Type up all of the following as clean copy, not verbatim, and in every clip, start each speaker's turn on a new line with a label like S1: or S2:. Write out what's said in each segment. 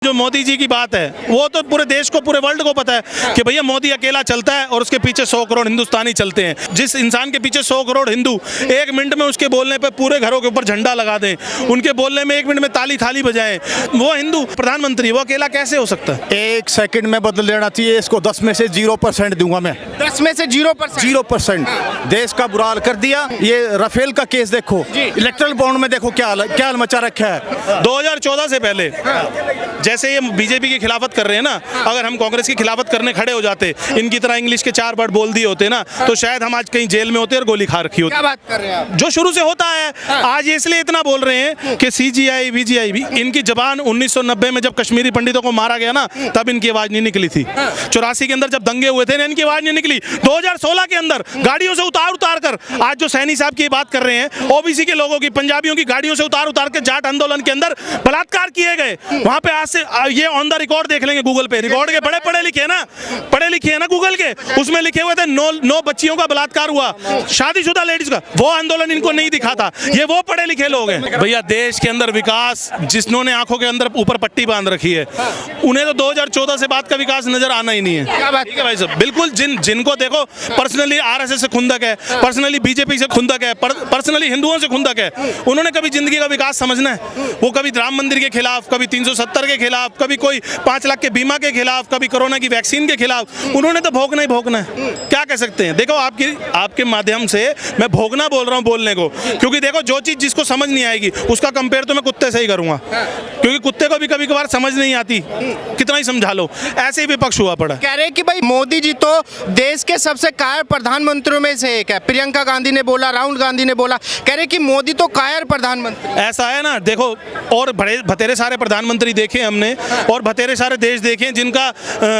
S1: जो मोदी जी की बात है वो तो पूरे देश को, पूरे वर्ल्ड को पता है कि भैया मोदी अकेला चलता है और उसके पीछे 100 करोड़ हिंदुस्तानी चलते हैं। जिस इंसान के पीछे 100 करोड़ हिंदू एक मिनट में उसके बोलने पे पूरे घरों के ऊपर झंडा लगा दें, उनके बोलने में एक मिनट में ताली थाली बजाएं, वो हिंदू प्रधानमंत्री, वो अकेला कैसे हो सकता है?
S2: एक सेकंड में बदल देना चाहिए इसको। 10 में से 0% दूंगा मैं।
S3: 10 में से 0%।
S2: 0%। देश का बुरा हाल कर दिया। ये राफेल का केस देखो, इलेक्ट्रल बॉन्ड में देखो क्या हाल मचा रखा है।
S1: 2014 से पहले जैसे ये बीजेपी की खिलाफत कर रहे हैं ना, अगर हम कांग्रेस की खिलाफत करने खड़े हो जाते, इनकी तरह इंग्लिश के 4 वर्ड बोल दिए होते ना, तो शायद हम आज कहीं जेल में होते और गोली खा रखी होती।
S3: क्या बात कर रहे हैं आप?
S1: जो शुरू से होता है, आज ये इसलिए इतना बोल रहे हैं कि CGI VGI भी इनकी जबान 1990 में जब कश्मीरी पंडितों को मारा गया ना, तब इनकी आवाज नहीं निकली थी। 84 के अंदर जब दंगे हुए थे ना, इनकी आवाज नहीं निकली। 2016 के अंदर गाड़ियों से उतार कर आज जो सैनी साहब की बात कर रहे हैं, OBC के लोगों की, पंजाबियों की गाड़ियों से उतार के जाट आंदोलन के अंदर बलात्कार किए गए। वहां पे आज से ये ऑन द रिकॉर्ड देख लेंगे, गूगल पे रिकॉर्ड के पढ़े लिखे हैं ना गूगल के, उसमें लिखे हुए थे 9 बच्चियों का बलात्कार हुआ, शादीशुदा लेडीज का। वो आंदोलन इनको नहीं दिखा था। ये वो पढ़े लिखे लोग हैं। भैया देश के अंदर विकास, जिन्होंने आंखों के अंदर ऊपर पट्टी बांध रखी है, उन्हें तो 2014 से बाद का विकास नजर आना ही नहीं है।
S3: क्या बात
S1: है भाई साहब? बिल्कुल जिनको देखो पर्सनली RSS से खुंदक है, पर्सनली BJP से खुंदक है, पर्सनली हिंदुओं से खुंदक है, उन्होंने कभी जिंदगी का विकास समझना है? वो कभी राम मंदिर के खिलाफ, कभी 370 के खिलाफ, कभी कोई 5 लाख के बीमा के खिलाफ, कभी कोरोना की वैक्सीन के खिलाफ, उन्होंने तो भोगना ही भोगना है। क्या कह सकते हैं? देखो आपके माध्यम से मैं भोगना बोल रहा हूं बोलने को, क्योंकि देखो जो चीज जिसको समझ नहीं आएगी उसका कंपेयर तो मैं कुत्ते से ही करूंगा, क्योंकि कुत्ते को भी कभी कभार समझ नहीं आती, कितना ही समझा लो। ऐसे ही विपक्ष हुआ पड़ा।
S3: कह रहे हैं कि भाई मोदी जी तो देश के सबसे कायर प्रधानमंत्रियों में से एक है। प्रियंका गांधी ने बोला, राहुल गांधी ने बोला, कह रहे कि मोदी तो कायर प्रधानमंत्री।
S1: ऐसा है ना, देखो और बतेरे सारे प्रधानमंत्री देखे हमने और बतेरे सारे देश देखे जिनका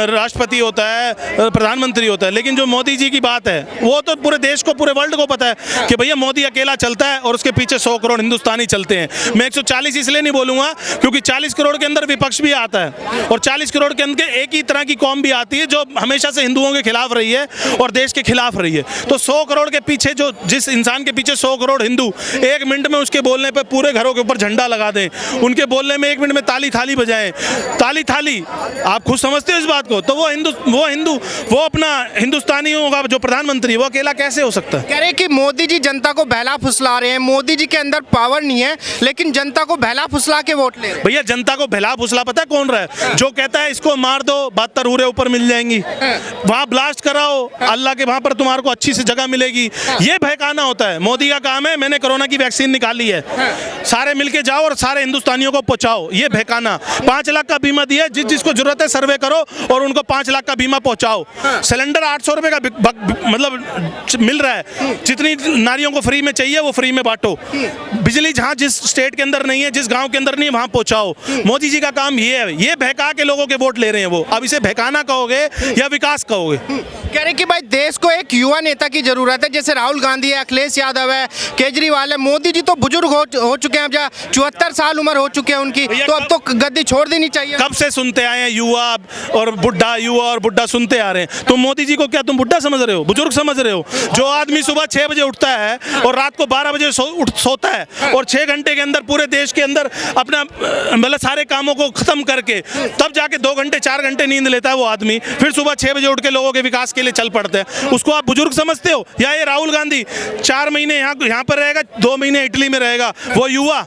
S1: राष्ट्रपति होता है, प्रधानमंत्री होता है, लेकिन जो मोदी जी की बात है वो तो पूरे देश को, पूरे वर्ल्ड को पता है कि भैया मोदी अकेला चलता है और उसके पीछे 100 करोड़ हिंदुस्तानी चलते हैं। मैं 140 इसलिए नहीं बोलूंगा क्योंकि 40 करोड़ के अंदर विपक्ष भी आता है और 40 करोड़ के अंदर एक ही तरह की कौम भी आती है जो हमेशा से हिंदुओं के खिलाफ रही है और देश के खिलाफ रही है। तो 100 करोड़ के पीछे, जो जिस इंसान के पीछे 100 करोड़ हिंदू एक मिनट में उसके बोलने पर पूरे घरों के ऊपर झंडा लगा दें, उनके बोलने में एक मिनट में ताली थाली बजाएं, ताली थाली, आप खुद समझते हो इस बात को, तो वो हिंदू वो अपना हिंदुस्तानियों का जो प्रधानमंत्री, वो अकेला कैसे हो सकता है?
S3: कह रहे कि मोदी जी जनता को बहला फुसला रहे हैं, मोदी जी के अंदर पावर नहीं है लेकिन जनता को बहला फुसला के वोट ले रहे हैं।
S1: भैया जनता को बहला फुसला पता है कौन रहा है? जो कहता है इसको मार दो, 72 उरे ऊपर मिल जाएंगी, वहां ब्लास्ट कराओ, अल्लाह के वहां पर तुम्हारे को अच्छी सी जगह मिलेगी, ये बहकाना होता है। मोदी का काम है मैंने कोरोना की वैक्सीन निकाली है, सारे मिलके जाओ और सारे हिंदुस्तानियों को पहुंचाओ, ये बहकाना। 5 लाख का बीमा दिया, जिसको जरूरत है सर्वे करो और उनको 5 लाख का बीमा पहुंचाओ। सिलेंडर 800 रुपए का मतलब मिल रहा है, जितनी नारियों को फ्री में चाहिए वो फ्री में बांटो। बिजली जहां जिस स्टेट के अंदर नहीं है, जिस गांव के अंदर नहीं है, वहां पहुंचाओ। मोदी जी का काम ये है, ये बहका के लोगों के वोट ले रहे हैं वो। अब इसे बहकाना कहोगे या विकास कहोगे?
S3: कह रहे कि भाई देश को एक युवा नेता की जरूरत है, जैसे राहुल गांधी है, अखिलेश यादव है, केजरीवाल है। मोदी जी तो बुजुर्ग हो चुके हैं, 74 साल उम्र हो चुके हैं उनकी, तो अब तो गद्दी छोड़ देनी चाहिए।
S1: कब से सुनते आए हैं युवा और बुढ़ा सुनते आ रहे हैं। तुम मोदी जी को क्या तुम बुढ़ा समझ रहे हो, बुजुर्ग समझ रहे हो? जो आदमी सुबह 6 बजे उठता है और रात को 12 बजे सोता है और 6 घंटे के अंदर पूरे देश के अंदर अपना मतलब सारे कामों को खत्म करके तब जाके 2 घंटे 4 घंटे नींद लेता है वो आदमी, फिर सुबह 6 बजे उठ के लोगों के विकास के लिए चल पड़ते हैं, उसको आप बुजुर्ग समझते हो? या ये राहुल गांधी 4 महीने यहाँ पर रहेगा, 2 महीने इटली में रहेगा, वो युवा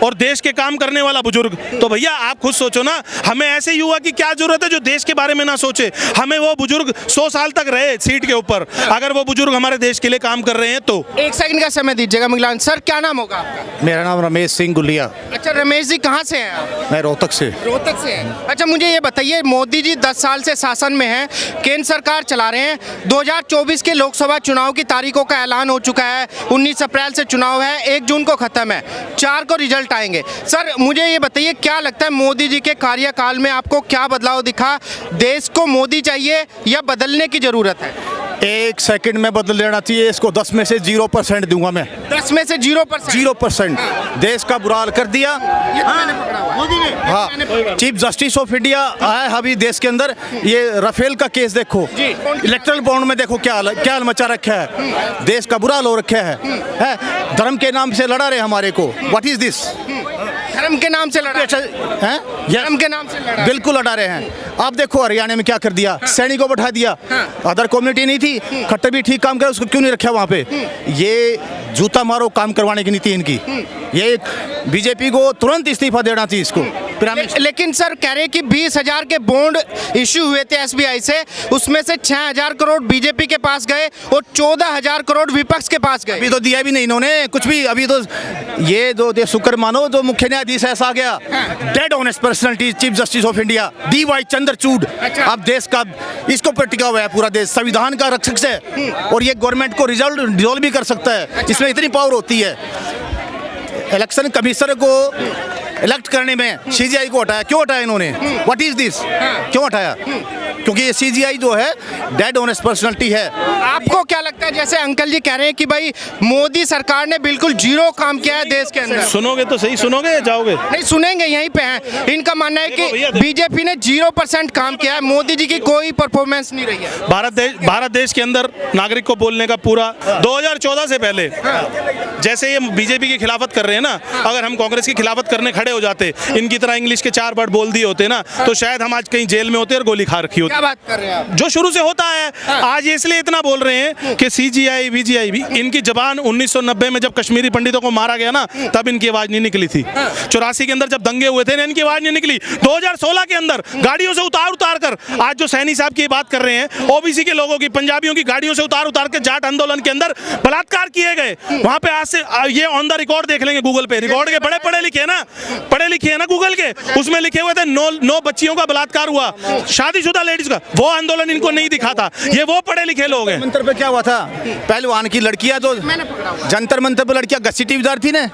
S1: और देश के काम करने वाला बुजुर्ग? तो भैया आप खुद सोचो ना, हमें ऐसे युवा की क्या जरूरत है जो देश के बारे में ना सोचे? हमें वो बुजुर्ग 100 साल तक रहे सीट के ऊपर, अगर वो बुजुर्ग हमारे देश के लिए काम कर रहे हैं तो।
S3: 1 सेकंड का समय दीजिएगा मिगलान सर, क्या नाम होगा आपका?
S2: मेरा नाम रमेश सिंह गुलिया।
S3: अच्छा रमेश जी, कहाँ से हैं आप?
S2: मैं रोहतक से।
S3: रोहतक से हैं। अच्छा मुझे ये बताइए, मोदी जी 10 साल से शासन में हैं, केंद्र सरकार चला रहे हैं, 2024 के लोकसभा चुनाव की तारीखों का ऐलान हो चुका है, 19 अप्रैल से चुनाव है, 1 जून को खत्म है, 4 को रिजल्ट आएंगे। सर मुझे ये बताइए, क्या लगता है मोदी जी के कार्यकाल में आपको क्या बदलाव दिखा? देश को मोदी चाहिए या बदलने की जरूरत है?
S2: एक सेकंड में बदल देना चाहिए इसको। 10 में से 0% दूंगा मैं।
S3: 10 में से 0%।
S2: 0%। देश का बुरा हाल कर दिया।
S3: ये तो मैंने पकड़ा हुआ है।
S2: हाँ, चीफ जस्टिस ऑफ इंडिया आया है अभी देश के अंदर। ये राफेल का केस देखो, इलेक्ट्रल बॉन्ड में देखो क्या हाल मचा रखा है। देश का बुरा हाल हो रखा है। धर्म के नाम से लड़ा रहे हमारे को। What is this?
S3: धर्म के नाम से लड़ा
S2: अच्छा हैं
S3: धर्म के नाम से लड़ा
S2: बिल्कुल लड़ा रहे हैं। आप देखो हरियाणा में क्या कर दिया, सैनिकों को बैठा दिया, अदर कम्युनिटी नहीं थी, खट्टर भी ठीक काम करे, उसको क्यों नहीं रखा वहाँ पे? ये जूता मारो काम करवाने की नीति इनकी। ये बीजेपी को तुरंत इस्तीफा देना चाहिए इसको।
S3: लेकिन सर कह रहे हैं कि 20,000 के बॉन्ड इश्यू हुए थे एसबीआई से, उसमें से 6,000 करोड़ बीजेपी के पास गए और 14,000 करोड़ विपक्ष के पास गए।
S2: अभी तो दिया भी नहीं इन्होंने कुछ भी। अभी तो ये जो शुक्र मानो जो मुख्य न्यायाधीश ऐसा आ गया, dead honest personality chief justice of India DY Chandrachud. अब देश का इसको पर टिका हुआ है पूरा देश, संविधान का रक्षक है और ये गवर्नमेंट को डिसॉल्व भी कर सकता है, इसमें इतनी पावर होती है। इलेक्शन कमिश्नर को इलेक्ट करने में CGI को हटाया, क्यों हटाया इन्होंने? What is this? क्यों हटाया? क्योंकि ये CGI जो है डेड ऑनेस्ट पर्सनालिटी है।
S3: आपको क्या लगता है, जैसे अंकल जी कह रहे हैं कि भाई मोदी सरकार ने बिल्कुल जीरो काम किया है देश के अंदर?
S1: सुनोगे तो सही, सुनोगे जाओगे?
S3: नहीं सुनेंगे, यहीं पे हैं। इनका मानना है कि बीजेपी ने 0% काम किया है, मोदी जी की कोई परफॉर्मेंस नहीं रही है।
S1: भारत देश के अंदर नागरिक को बोलने का पूरा 2014 से पहले जैसे ये बीजेपी की खिलाफत कर रहे हैं ना, अगर हम कांग्रेस की खिलाफत करने खड़े हो जाते, इनकी तरह इंग्लिश के 4 वर्ड बोल दिए होते ना, तो शायद हम आज कहीं जेल में होते और गोली खा रखी होती।
S3: क्या बात कर रहे हैं आप?
S1: जो शुरू से होता है। आज ये इसलिए इतना बोल रहे हैं कि CGI VGI भी इनकी जबान 1990 में जब कश्मीरी पंडितों को मारा गया ना, तब इनकी आवाज नहीं निकली थी। 84 के अंदर जब दंगे हुए थे ना, इनकी आवाज नहीं निकली। 2016 के अंदर गाड़ियों से उतार कर आज जो सैनी साहब की बात कर रहे हैं, OBC के लोगों की, पंजाबियों की गाड़ियों से उतार के जाट आंदोलन के अंदर बलात्कार किए गए। वहां पे आज से ये ऑन द रिकॉर्ड देख लेंगे, गूगल पे रिकॉर्ड के बड़े पढ़े लिखे हैं ना गूगल के, उसमें लिखे हुए थे 9 बच्चियों का बलात्कार हुआ, शादीशुदा लेडीज का। वो आंदोलन इनको नहीं दिखा था। ये वो पढ़े लिखे लोग हैं।
S2: मंत्र पे क्या हुआ था? पहलवान की लड़कियां जो जंतर मंतर पे लड़कियां घसीटीदार थी ना,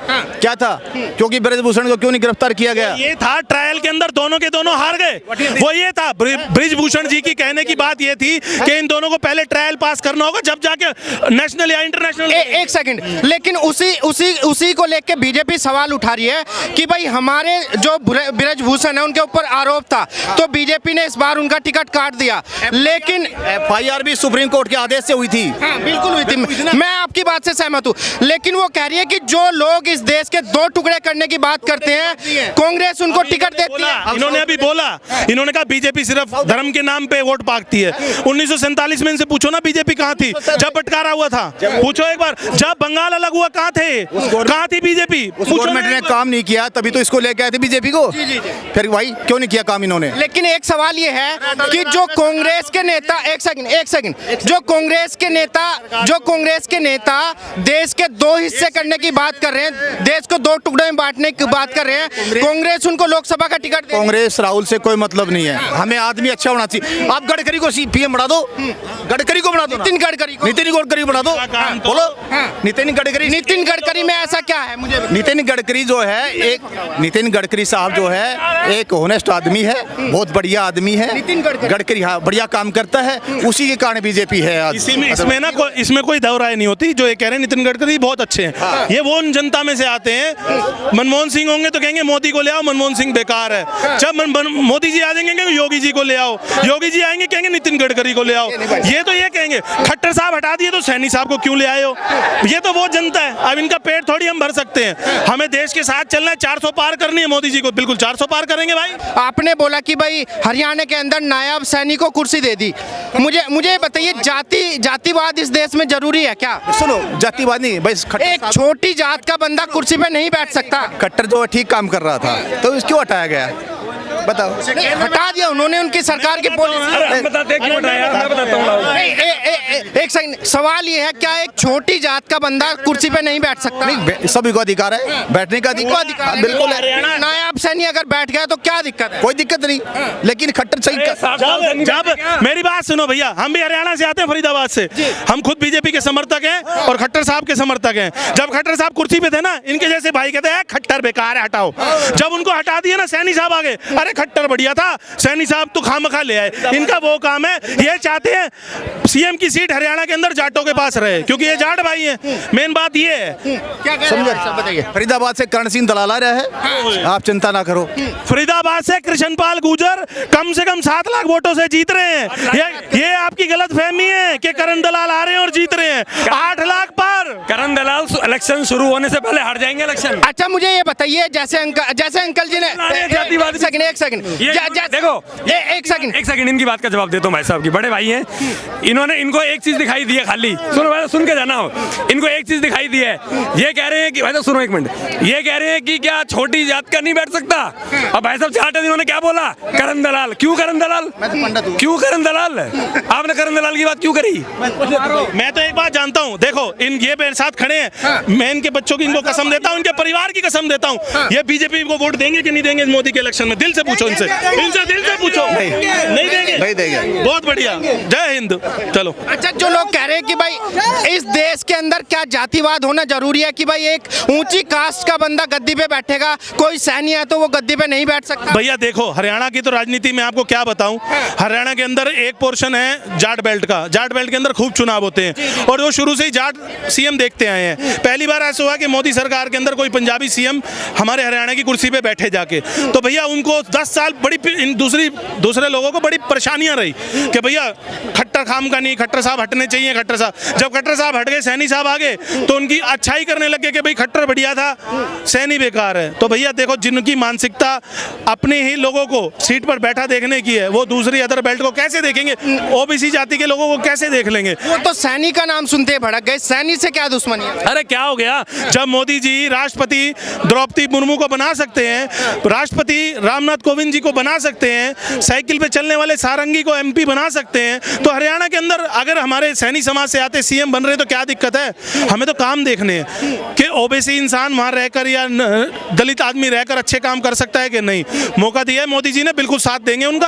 S2: क्या था? क्योंकि ब्रजभूषण को क्यों नहीं गिरफ्तार किया गया?
S1: ये था ट्रायल के अंदर दोनों के दोनों हार गए। वो ये था, ब्रिजभूषण जी की कहने की बात ये थी कि इन दोनों को पहले ट्रायल पास करना होगा, जब जाके नेशनल या इंटरनेशनल।
S3: एक सेकंड, लेकिन उसी को लेके बीजेपी सवाल उठा रही है कि भाई हमारे जो ब्रजभूषण है उनके ऊपर आरोप था, तो बीजेपी ने इस बार उनका टिकट काट दिया। लेकिन
S2: FIR भी सुप्रीम कोर्ट के आदेश से हुई थी।
S3: हाँ, बिल्कुल हुई थी। मैं आपकी बात से सहमत हूँ, लेकिन वो कह रही है कि जो लोग इस देश के 2 टुकड़े करने की बात करते हैं, कांग्रेस उनको टिकट देती है।
S1: इन्होंने अभी बोला, इन्होंने कहा बीजेपी सिर्फ धर्म के नाम पे वोट मांगती है। 1947 में इनसे पूछो ना बीजेपी कहाँ थी जब बंटवारा हुआ था? पूछो एक बार, जब बंगाल अलग हुआ कहाँ थे? कहाँ थी बीजेपी?
S2: गवर्नमेंट ने काम नहीं किया, तभी तो इसको लेके आए थे बीजेपी को। फिर भाई क्यों नहीं किया काम इन्होंने?
S3: लेकिन एक सवाल ये है कि जो कांग्रेस के नेता, एक सेकंड, जो कांग्रेस के नेता देश के 2 हिस्से करने की बात कर रहे हैं, देश को 2 टुकड़े में बांटने की बात कर रहे हैं, कांग्रेस उनको लोकसभा का टिकट दे।
S2: कांग्रेस राहुल से कोई मतलब नहीं है, हमें आदमी अच्छा होना चाहिए। आप गडकरी को PM बना दो, गडकरी को बना दो,
S3: नितिन गडकरी
S2: बना दो, बोलो। नितिन
S3: गडकरी में ऐसा क्या है? मुझे
S2: नितिन गडकरी जो है, एक नितिन गडकरी साहब जो है एक होनेस्ट आदमी है, बहुत बढ़िया आदमी है।
S3: नितिन
S2: गडकरी हाँ बढ़िया काम करता है, उसी के कारण बीजेपी है आज।
S1: इसमें कोई दो राय नहीं होती। जो ये कह रहे हैं नितिन गडकरी बहुत अच्छे हैं, ये वो जनता में से आते हैं। मनमोहन सिंह होंगे तो कहेंगे मोदी को ले आओ, मनमोहन सिंह बेकार है। जब मोदी जी आ जाएंगे कहेंगे योगी जी को ले आओ, योगी जी आएंगे कहेंगे नितिन गडकरी को ले आओ। ये तो ये कहेंगे खट्टर साहब हटा दिए तो सैनी साहब को क्यों ले आए हो? ये तो वो जनता है। अब इनका पेट थोड़ी हम भर सकते हैं। हमें देश के साथ चलना है, 400 पार करनी है मोदी जी को, बिल्कुल 400 पार करेंगे भाई।
S3: आपने बोला कि भाई हरियाणा के अंदर नायब सैनी को कुर्सी दे दी। मुझे बताइए, जातिवाद इस देश में जरूरी है क्या?
S2: सुनो, जातिवाद नहीं भाई,
S3: एक छोटी जात का बंदा कुर्सी पे नहीं बैठ सकता।
S2: खट्टर जो ठीक काम कर रहा था तो क्यों हटाया गया? बताओ।
S3: हटा दिया उन्होंने, उनकी सरकार की पॉलिसी।
S4: बताते क्यों हटाया? मैं बताता हूँ।
S3: एक सेकंड, सवाल ये है, क्या एक छोटी जात का बंदा कुर्सी पे नहीं बैठ सकता?
S2: नहीं, सभी को अधिकार है, बैठने का अधिकार बिल्कुल है।
S3: नायब सैनी अगर बैठ गया तो क्या दिक्कत है?
S2: कोई दिक्कत नहीं, लेकिन खट्टर सही
S1: जब मेरी बात सुनो भैया, हम भी हरियाणा से आते हैं, फरीदाबाद से। हम खुद बीजेपी के समर्थक हैं और खट्टर साहब के समर्थक हैं। जब खट्टर साहब कुर्सी पे थे ना, इनके जैसे भाई कहते हैं खट्टर बेकार है, हटाओ। जब उनको हटा दिया ना, सैनी साहब आ गए, अरे खट्टर बढ़िया था, सैनी साहब तो खामखा ले आए, इनका वो काम है। ये चाहते हैं सीएम की सीट हरियाणा के अंदर जाटों के पास रहे, क्योंकि ये जाट भाई हैं। मेन बात ये है।
S3: क्या कह रहे हैं सब बताइए।
S2: फरीदाबाद से कर्ण सिंह दलाल आ रहा है, आप चिंता ना करो।
S1: फरीदाबाद से कृष्णपाल गुर्जर कम से कम 7 लाख वोटों से जीत रहे हैं। ये आपकी गलत फहमी है कि करण दलाल आ रहे हैं और जीत रहे हैं। 8 लाख पर
S4: करण दलाल इलेक्शन शुरू होने से पहले हार जाएंगे इलेक्शन।
S3: अच्छा मुझे ये बताइए, जैसे अंकल जी ने
S4: जातिवाद
S3: एक सेकंड
S4: देखो
S3: एक सेकंड
S4: इनकी बात का जवाब देता हूँ। भाई साहब की बड़े भाई हैं, इनको एक चीज दिखाई दी है, खाली सुनो भाई, सुन के जाना हो। इनको एक चीज दिखाई दी है, ये कह रहे हैं कि भाई साहब सुनो एक मिनट, ये कह रहे हैं कि क्या छोटी जात का नहीं बैठ सकता। अब भाई साहब जाट इन्होंने क्या बोला, करण दलाल। क्यों करण दलाल, क्यों करण दलाल, आपने करण दलाल की बात क्यों करी?
S1: मैं तो एक बात जानता हूँ, देखो इन ये मेरे साथ खड़े हैं, मैं इनके बच्चों की इनको कसम देता हूँ, इनके परिवार की कसम देता हूँ, ये बीजेपी को वोट देंगे कि नहीं देंगे मोदी के इलेक्शन में? दिल से पूछो इनसे दिल से पूछो। नहीं देंगे,
S2: नहीं देंगे।
S1: बहुत बढ़िया, जय हिंद। चलो
S3: अच्छा, जो लोग कह रहे हैं कि भाई इस देश के अंदर क्या जातिवाद होना जरूरी है, कि भाई एक ऊंची कास्ट का बंदा गद्दी पे बैठेगा, कोई सैनी है तो वो गद्दी पे नहीं बैठ सकता?
S1: भैया देखो, हरियाणा की तो राजनीति में आपको क्या बताऊं, हरियाणा के अंदर एक पोर्शन है जाट बेल्ट का, जाट बेल्ट के अंदर खूब चुनाव होते हैं और वो शुरू से ही जाट सीएम देखते आए हैं। पहली बार ऐसा हुआ कि मोदी सरकार के अंदर कोई पंजाबी सीएम हमारे हरियाणा की कुर्सी पे बैठे जाके, तो भैया उनको 10 साल बड़ी दूसरे लोगों को बड़ी परेशानियां रही कि भैया खट्टर खाम का नहीं, खट्टर साहब हटने चाहिए। खट्टर साहब, जब खट्टर साहब हट गए, सैनी साहब आ गए, तो उनकी अच्छाई करने लगे कि भाई खट्टर बढ़िया था, सैनी बेकार है। तो भैया देखो, जिनकी मानसिकता अपने ही लोगों को सीट पर बैठा देखने की है, वो दूसरी अदर बेल्ट को कैसे देखेंगे? ओबीसी जाति के लोगों को कैसे देख लेंगे?
S3: वो तो सैनी का नाम सुनते ही भड़क गए। सैनी से क्या दुश्मनी है?
S1: अरे क्या हो गया, जब मोदी जी राष्ट्रपति द्रौपदी मुर्मू को बना सकते हैं, राष्ट्रपति रामनाथ कोविंद जी को बना सकते हैं, साइकिल पे चलने वाले सारंगी को एमपी बना सकते हैं, तो हरियाणा के अंदर अगर हमारे सैनी समाज से आते सीएम बन रहे तो क्या दिक्कत है? हमें तो काम देखने हैं कि ओबीसी इंसान वहां रहकर या दलित आदमी रहकर अच्छे काम कर सकता है कि नहीं। मौका दिया है मोदी जी ने, बिल्कुल साथ देंगे उनका।